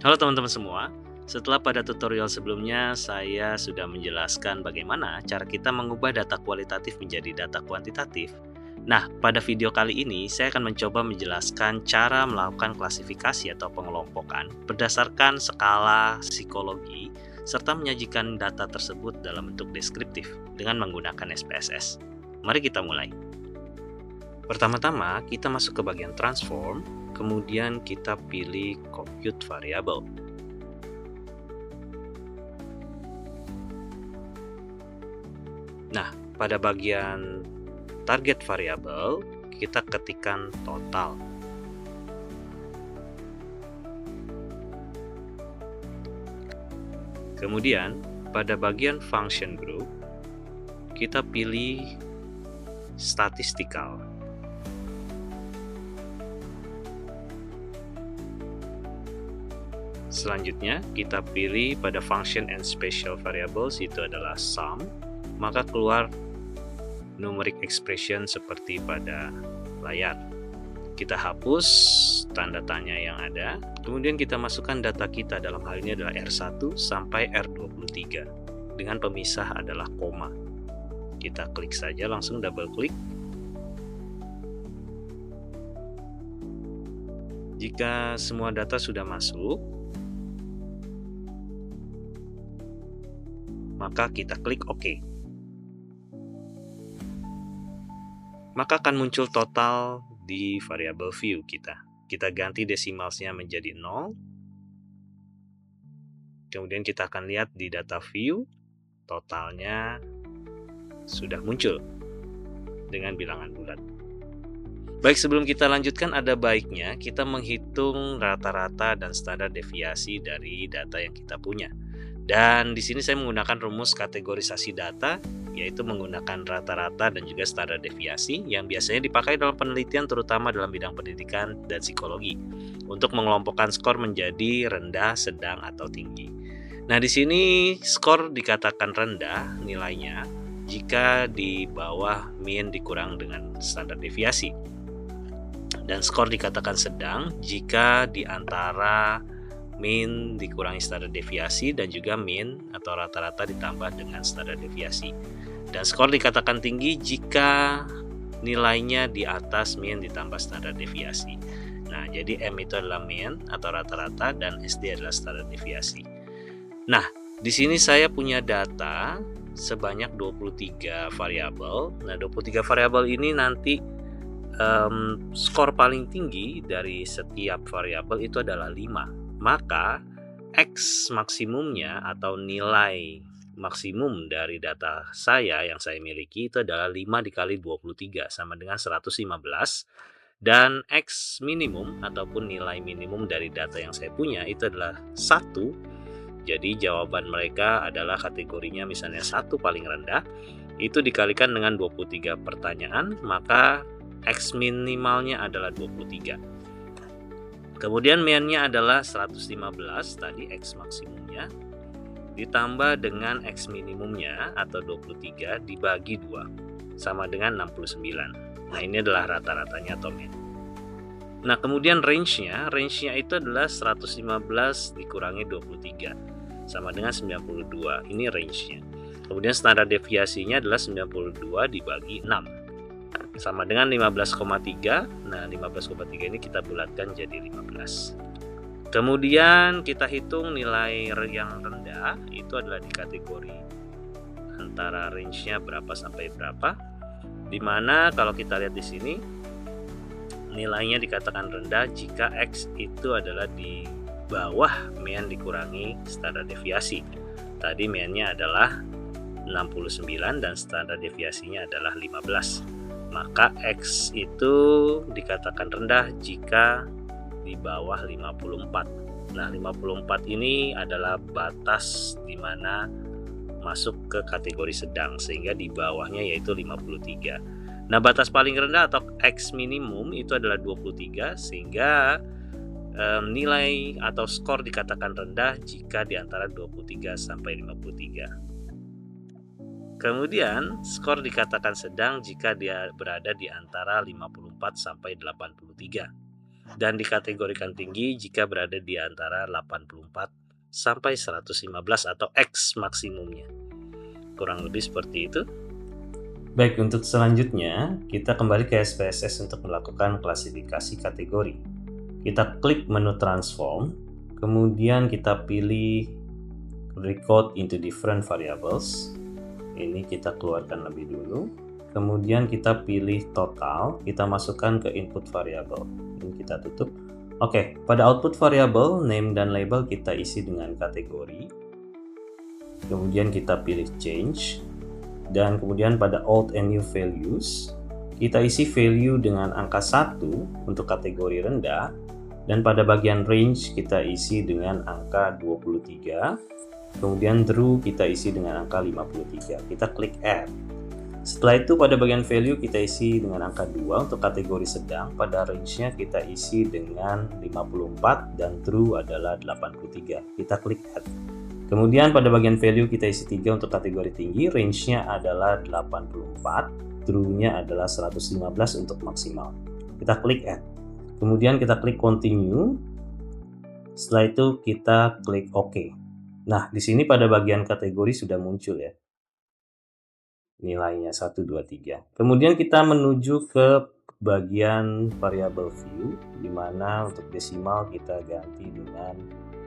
Halo teman-teman semua, setelah pada tutorial sebelumnya saya sudah menjelaskan bagaimana cara kita mengubah data kualitatif menjadi data kuantitatif. Nah, pada video kali ini saya akan mencoba menjelaskan cara melakukan klasifikasi atau pengelompokan berdasarkan skala psikologi serta menyajikan data tersebut dalam bentuk deskriptif dengan menggunakan SPSS. Mari kita mulai. Pertama-tama kita masuk ke bagian transform, kemudian kita pilih compute variable. Nah, pada bagian target variable, kita ketikkan total. Kemudian, pada bagian function group, kita pilih statistical. Selanjutnya, kita pilih pada function and special variables, itu adalah sum, maka keluar numeric expression seperti pada layar. Kita hapus tanda tanya yang ada, kemudian kita masukkan data kita, dalam hal ini adalah R1 sampai R23, dengan pemisah adalah koma. Kita klik saja, langsung double klik. Jika semua data sudah masuk, maka kita klik OK. Maka akan muncul total di variabel view kita. Kita ganti desimalnya menjadi 0. Kemudian kita akan lihat di data view, totalnya sudah muncul dengan bilangan bulat. Baik, sebelum kita lanjutkan, ada baiknya kita menghitung rata-rata dan standar deviasi dari data yang kita punya. Dan di sini saya menggunakan rumus kategorisasi data, yaitu menggunakan rata-rata dan juga standar deviasi yang biasanya dipakai dalam penelitian, terutama dalam bidang pendidikan dan psikologi, untuk mengelompokkan skor menjadi rendah, sedang, atau tinggi. Nah, di sini skor dikatakan rendah nilainya jika di bawah mean dikurang dengan standar deviasi. Dan skor dikatakan sedang jika di antara mean dikurangi standar deviasi dan juga mean atau rata-rata ditambah dengan standar deviasi. Dan skor dikatakan tinggi jika nilainya di atas mean ditambah standar deviasi. Nah, jadi M itu adalah mean atau rata-rata dan SD adalah standar deviasi. Nah, di sini saya punya data sebanyak 23 variabel. Nah, 23 variabel ini nanti skor paling tinggi dari setiap variabel itu adalah 5. Maka X maksimumnya atau nilai maksimum dari data saya yang saya miliki itu adalah 5 dikali 23 sama dengan 115. Dan X minimum ataupun nilai minimum dari data yang saya punya itu adalah 1. Jadi jawaban mereka adalah kategorinya misalnya 1 paling rendah, itu dikalikan dengan 23 pertanyaan, maka X minimalnya adalah 23. Kemudian mean-nya adalah 115, tadi X maksimumnya, ditambah dengan X minimumnya atau 23 dibagi 2, sama dengan 69. Nah, ini adalah rata-ratanya atau mean. Nah, kemudian range-nya itu adalah 115 dikurangi 23, sama dengan 92. Ini range-nya. Kemudian standar deviasinya adalah 92 dibagi 6. Sama dengan 15,3. Nah, 15,3 ini kita bulatkan jadi 15. Kemudian kita hitung nilai yang rendah, itu adalah di kategori antara range-nya berapa sampai berapa. Dimana kalau kita lihat di sini, nilainya dikatakan rendah jika X itu adalah di bawah mean dikurangi standar deviasi. Tadi mean-nya adalah 69 dan standar deviasinya adalah 15. Maka X itu dikatakan rendah jika di bawah 54. Nah, 54 ini adalah batas di mana masuk ke kategori sedang, sehingga di bawahnya yaitu 53. Nah, batas paling rendah atau X minimum itu adalah 23, sehingga nilai atau skor dikatakan rendah jika di antara 23 sampai 53. Kemudian, skor dikatakan sedang jika dia berada di antara 54 sampai 83. dan dikategorikan tinggi jika berada di antara 84 sampai 115 atau X maksimumnya. Kurang lebih seperti itu. Baik, untuk selanjutnya kita kembali ke SPSS untuk melakukan klasifikasi kategori. Kita klik menu transform, kemudian kita pilih recode into different variables. Ini kita keluarkan lebih dulu. Kemudian kita pilih total, kita masukkan ke input variable. Ini kita tutup. Oke, pada output variable, name dan label kita isi dengan kategori. Kemudian kita pilih change. Dan kemudian pada old and new values, kita isi value dengan angka 1 untuk kategori rendah. Dan pada bagian range kita isi dengan angka 23. Kemudian true kita isi dengan angka 53. Kita klik add. Setelah itu pada bagian value kita isi dengan angka 2 untuk kategori sedang, pada range-nya kita isi dengan 54 dan true adalah 83. Kita klik add. Kemudian pada bagian value kita isi 3 untuk kategori tinggi, range-nya adalah 84, true-nya adalah 115 untuk maksimal. Kita klik add. Kemudian kita klik continue. Setelah itu kita klik OK. Nah, di sini pada bagian kategori sudah muncul ya. Nilainya 1, 2, 3. Kemudian kita menuju ke bagian variable view, di mana untuk desimal kita ganti dengan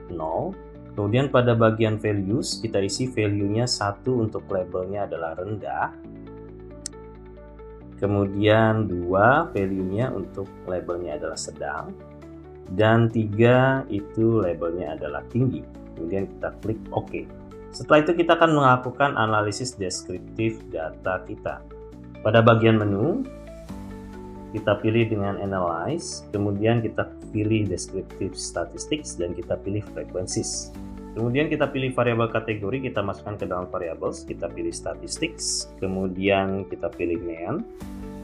0. Kemudian pada bagian values kita isi value-nya 1 untuk labelnya adalah rendah. Kemudian 2 value-nya untuk labelnya adalah sedang. Dan 3 itu labelnya adalah tinggi. Kemudian kita klik OK. Setelah itu kita akan melakukan analisis deskriptif data kita. Pada bagian menu, kita pilih dengan Analyze, kemudian kita pilih Descriptive Statistics, dan kita pilih Frequencies. Kemudian kita pilih variabel kategori, kita masukkan ke dalam variables, kita pilih Statistics, kemudian kita pilih Main,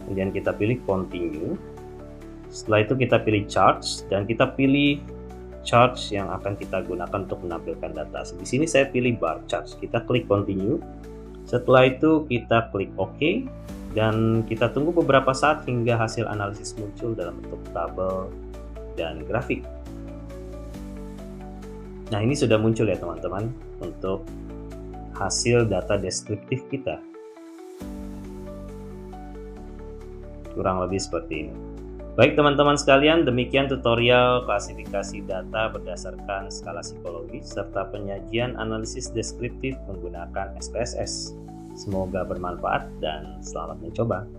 kemudian kita pilih Continue. Setelah itu kita pilih Charts, dan kita pilih charts yang akan kita gunakan untuk menampilkan data. Di sini saya pilih bar charts. Kita klik continue. Setelah itu kita klik OK dan kita tunggu beberapa saat hingga hasil analisis muncul dalam bentuk tabel dan grafik. Nah, ini sudah muncul ya teman-teman untuk hasil data deskriptif kita. Kurang lebih seperti ini. Baik teman-teman sekalian, demikian tutorial klasifikasi data berdasarkan skala psikologis serta penyajian analisis deskriptif menggunakan SPSS. Semoga bermanfaat dan selamat mencoba.